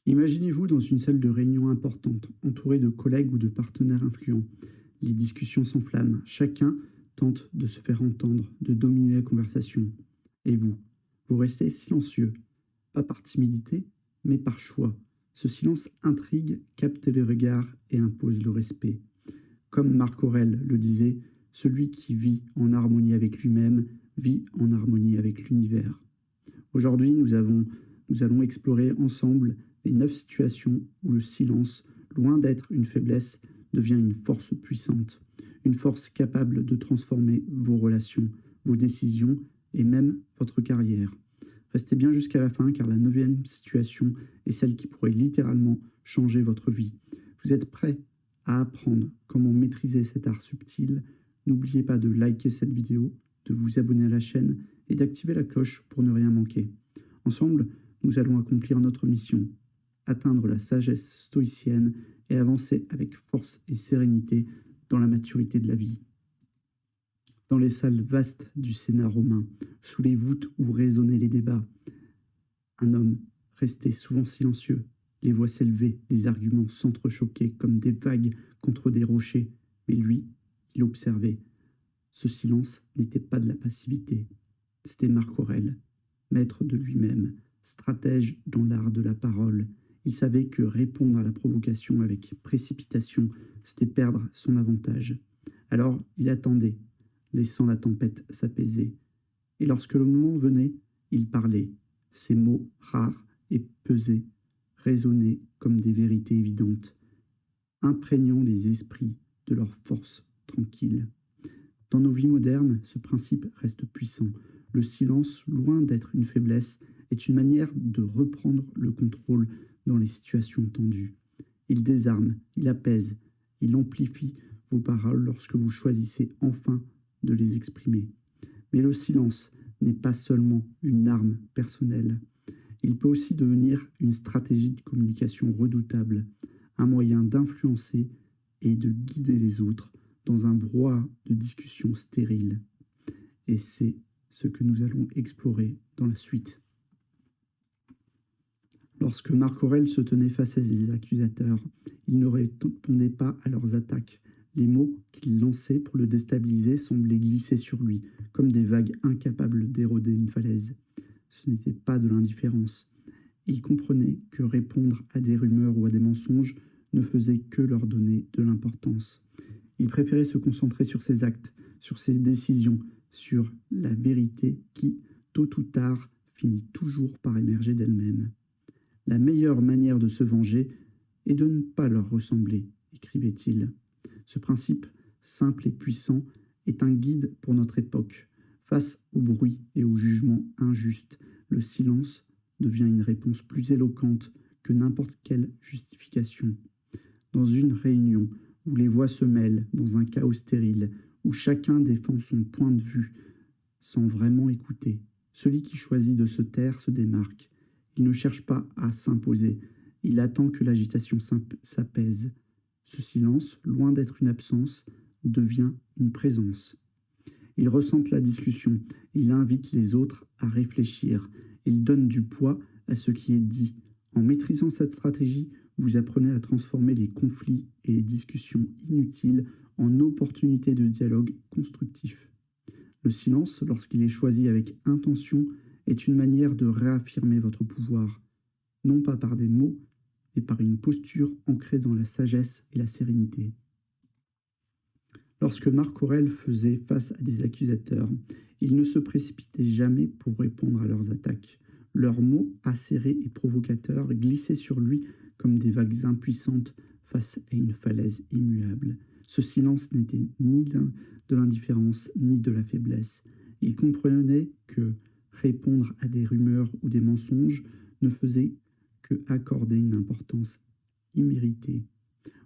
Imaginez-vous dans une salle de réunion importante, entouré de collègues ou de partenaires influents. Les discussions s'enflamment, chacun tente de se faire entendre, de dominer la conversation. Et vous restez silencieux, pas par timidité, mais par choix. Ce silence intrigue, capte les regards et impose le respect. Comme Marc Aurèle le disait, celui qui vit en harmonie avec lui-même vit en harmonie avec l'univers. Aujourd'hui, nous allons explorer ensemble les 9 situations où le silence, loin d'être une faiblesse, devient une force puissante, une force capable de transformer vos relations, vos décisions et même votre carrière. Restez bien jusqu'à la fin car la neuvième situation est celle qui pourrait littéralement changer votre vie. Vous êtes prêts à apprendre comment maîtriser cet art subtil? N'oubliez pas de liker cette vidéo, de vous abonner à la chaîne et d'activer la cloche pour ne rien manquer. Ensemble, nous allons accomplir notre mission, atteindre la sagesse stoïcienne et avancer avec force et sérénité dans la maturité de la vie. Dans les salles vastes du Sénat romain, sous les voûtes où résonnaient les débats, un homme restait souvent silencieux, les voix s'élevaient, les arguments s'entrechoquaient comme des vagues contre des rochers, mais lui, il observait. Ce silence n'était pas de la passivité, c'était Marc Aurèle, maître de lui-même, stratège dans l'art de la parole. Il savait que répondre à la provocation avec précipitation, c'était perdre son avantage. Alors il attendait, laissant la tempête s'apaiser. Et lorsque le moment venait, il parlait. Ses mots rares et pesés résonnaient comme des vérités évidentes, imprégnant les esprits de leur force tranquille. Dans nos vies modernes, ce principe reste puissant. Le silence, loin d'être une faiblesse, est une manière de reprendre le contrôle dans les situations tendues. Il désarme, il apaise, il amplifie vos paroles lorsque vous choisissez enfin de les exprimer. Mais le silence n'est pas seulement une arme personnelle. Il peut aussi devenir une stratégie de communication redoutable, un moyen d'influencer et de guider les autres dans un brouhaha de discussions stériles. Et c'est ce que nous allons explorer dans la suite. Lorsque Marc Aurèle se tenait face à ses accusateurs, il ne répondait pas à leurs attaques. Les mots qu'il lançait pour le déstabiliser semblaient glisser sur lui, comme des vagues incapables d'éroder une falaise. Ce n'était pas de l'indifférence. Il comprenait que répondre à des rumeurs ou à des mensonges ne faisait que leur donner de l'importance. Il préférait se concentrer sur ses actes, sur ses décisions, sur la vérité qui, tôt ou tard, finit toujours par émerger d'elle-même. La meilleure manière de se venger est de ne pas leur ressembler, écrivait-il. Ce principe, simple et puissant, est un guide pour notre époque. Face au bruit et au jugement injuste, le silence devient une réponse plus éloquente que n'importe quelle justification. Dans une réunion où les voix se mêlent, dans un chaos stérile, où chacun défend son point de vue sans vraiment écouter, celui qui choisit de se taire se démarque. Il ne cherche pas à s'imposer, il attend que l'agitation s'apaise. Ce silence, loin d'être une absence, devient une présence. Il ressente la discussion, il invite les autres à réfléchir, il donne du poids à ce qui est dit. En maîtrisant cette stratégie, vous apprenez à transformer les conflits et les discussions inutiles en opportunités de dialogue constructif. Le silence, lorsqu'il est choisi avec intention, est une manière de réaffirmer votre pouvoir, non pas par des mots, mais par une posture ancrée dans la sagesse et la sérénité. Lorsque Marc Aurèle faisait face à des accusateurs, il ne se précipitait jamais pour répondre à leurs attaques. Leurs mots acérés et provocateurs glissaient sur lui comme des vagues impuissantes face à une falaise immuable. Ce silence n'était ni de l'indifférence ni de la faiblesse. Il comprenait que répondre à des rumeurs ou des mensonges ne faisait que accorder une importance imméritée.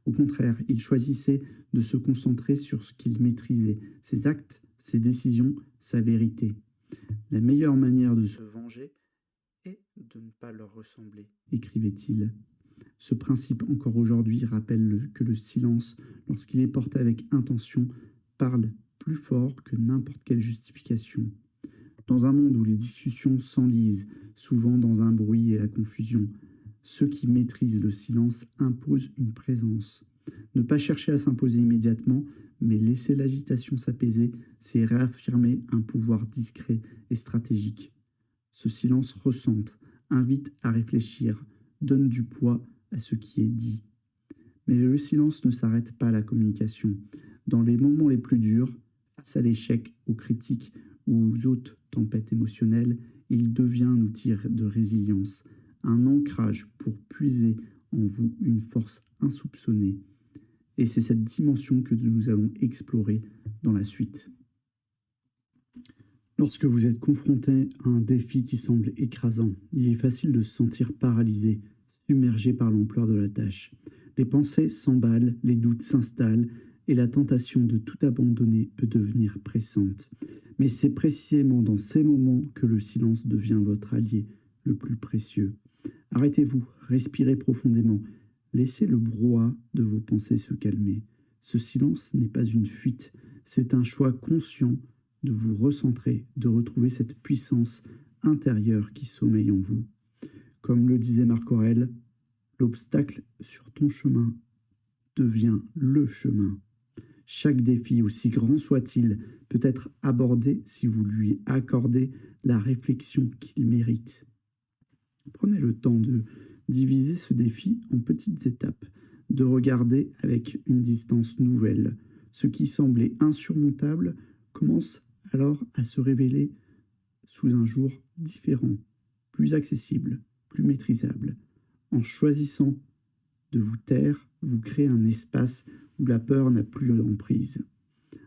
Au contraire, il choisissait de se concentrer sur ce qu'il maîtrisait, ses actes, ses décisions, sa vérité. La meilleure manière de se venger est de ne pas leur ressembler, écrivait-il. Ce principe, encore aujourd'hui, rappelle que le silence, lorsqu'il est porté avec intention, parle plus fort que n'importe quelle justification. Dans un monde où les discussions s'enlisent, souvent dans un bruit et la confusion, Ceux qui maîtrisent le silence imposent une présence. Ne pas chercher à s'imposer immédiatement, mais laisser l'agitation s'apaiser, c'est réaffirmer un pouvoir discret et stratégique. Ce silence recentre, invite à réfléchir, donne du poids à ce qui est dit. Mais le silence ne s'arrête pas à la communication. Dans les moments les plus durs, face à l'échec, aux critiques ou aux autres tempêtes émotionnelles, il devient un outil de résilience, un ancrage pour puiser en vous une force insoupçonnée. Et c'est cette dimension que nous allons explorer dans la suite. Lorsque vous êtes confronté à un défi qui semble écrasant, il est facile de se sentir paralysé, submergé par l'ampleur de la tâche. Les pensées s'emballent, les doutes s'installent et la tentation de tout abandonner peut devenir pressante. Mais c'est précisément dans ces moments que le silence devient votre allié le plus précieux. Arrêtez-vous, respirez profondément, laissez le brouhaha de vos pensées se calmer. Ce silence n'est pas une fuite, c'est un choix conscient de vous recentrer, de retrouver cette puissance intérieure qui sommeille en vous. Comme le disait Marc Aurèle, l'obstacle sur ton chemin devient le chemin. Chaque défi, aussi grand soit-il, peut être abordé si vous lui accordez la réflexion qu'il mérite. Prenez le temps de diviser ce défi en petites étapes, de regarder avec une distance nouvelle. Ce qui semblait insurmontable commence alors à se révéler sous un jour différent, plus accessible, plus maîtrisable. En choisissant de vous taire, vous créez un espace où la peur n'a plus d'emprise.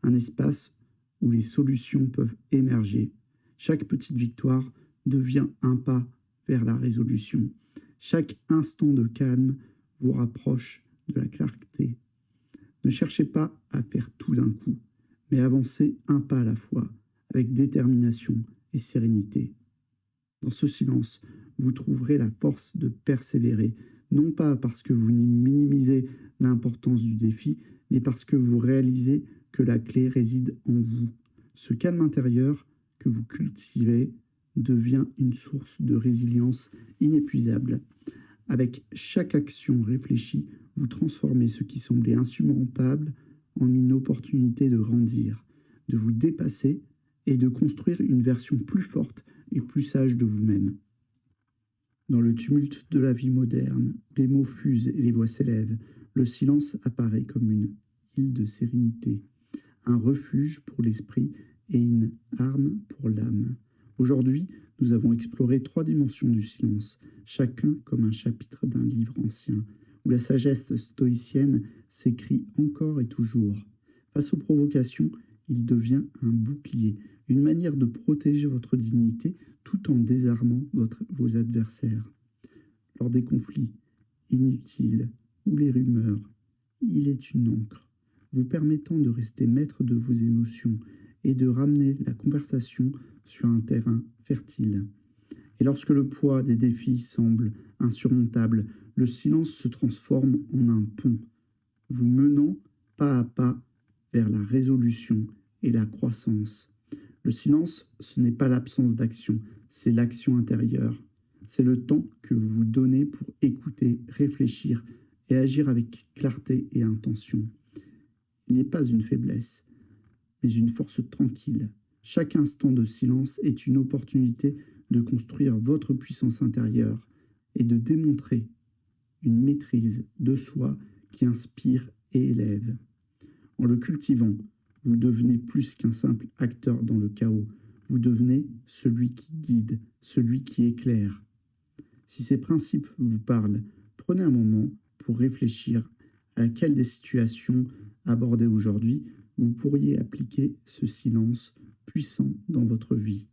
Un espace où les solutions peuvent émerger. Chaque petite victoire devient un pas vers la résolution. Chaque instant de calme vous rapproche de la clarté. Ne cherchez pas à faire tout d'un coup, mais avancez un pas à la fois, avec détermination et sérénité. Dans ce silence, vous trouverez la force de persévérer, non pas parce que vous minimisez l'importance du défi, mais parce que vous réalisez que la clé réside en vous. Ce calme intérieur que vous cultivez devient une source de résilience inépuisable. Avec chaque action réfléchie, vous transformez ce qui semblait insurmontable en une opportunité de grandir, de vous dépasser et de construire une version plus forte et plus sage de vous-même. Dans le tumulte de la vie moderne, où les mots fusent et les voix s'élèvent, le silence apparaît comme une île de sérénité, un refuge pour l'esprit et une arme pour l'âme. Aujourd'hui, nous avons exploré 3 dimensions du silence, chacun comme un chapitre d'un livre ancien, où la sagesse stoïcienne s'écrit encore et toujours. Face aux provocations, il devient un bouclier, une manière de protéger votre dignité tout en désarmant vos adversaires. Lors des conflits inutiles ou les rumeurs, il est une encre, vous permettant de rester maître de vos émotions et de ramener la conversation sur un terrain fertile. Et lorsque le poids des défis semble insurmontable, le silence se transforme en un pont, vous menant pas à pas vers la résolution et la croissance. Le silence, ce n'est pas l'absence d'action, c'est l'action intérieure. C'est le temps que vous vous donnez pour écouter, réfléchir et agir avec clarté et intention. Il n'est pas une faiblesse, mais une force tranquille. Chaque instant de silence est une opportunité de construire votre puissance intérieure et de démontrer une maîtrise de soi qui inspire et élève. En le cultivant, vous devenez plus qu'un simple acteur dans le chaos. Vous devenez celui qui guide, celui qui éclaire. Si ces principes vous parlent, prenez un moment pour réfléchir à laquelle des situations abordées aujourd'hui vous pourriez appliquer ce silence puissant dans votre vie.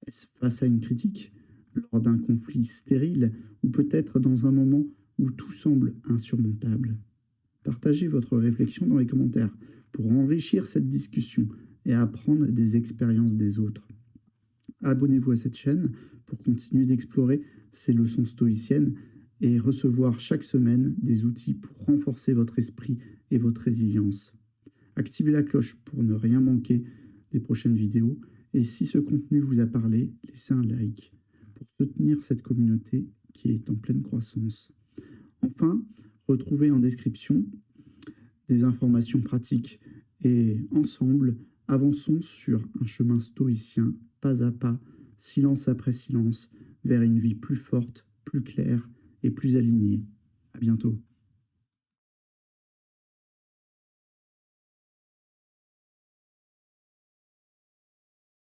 Est-ce face à une critique, lors d'un conflit stérile, ou peut-être dans un moment où tout semble insurmontable? Partagez votre réflexion dans les commentaires pour enrichir cette discussion et apprendre des expériences des autres. Abonnez-vous à cette chaîne pour continuer d'explorer ces leçons stoïciennes et recevoir chaque semaine des outils pour renforcer votre esprit et votre résilience. Activez la cloche pour ne rien manquer des prochaines vidéos et si ce contenu vous a parlé, laissez un like. Pour soutenir cette communauté, qui est en pleine croissance. Enfin, retrouvez en description des informations pratiques et ensemble, avançons sur un chemin stoïcien, pas à pas, silence après silence, vers une vie plus forte, plus claire et plus alignée. À bientôt.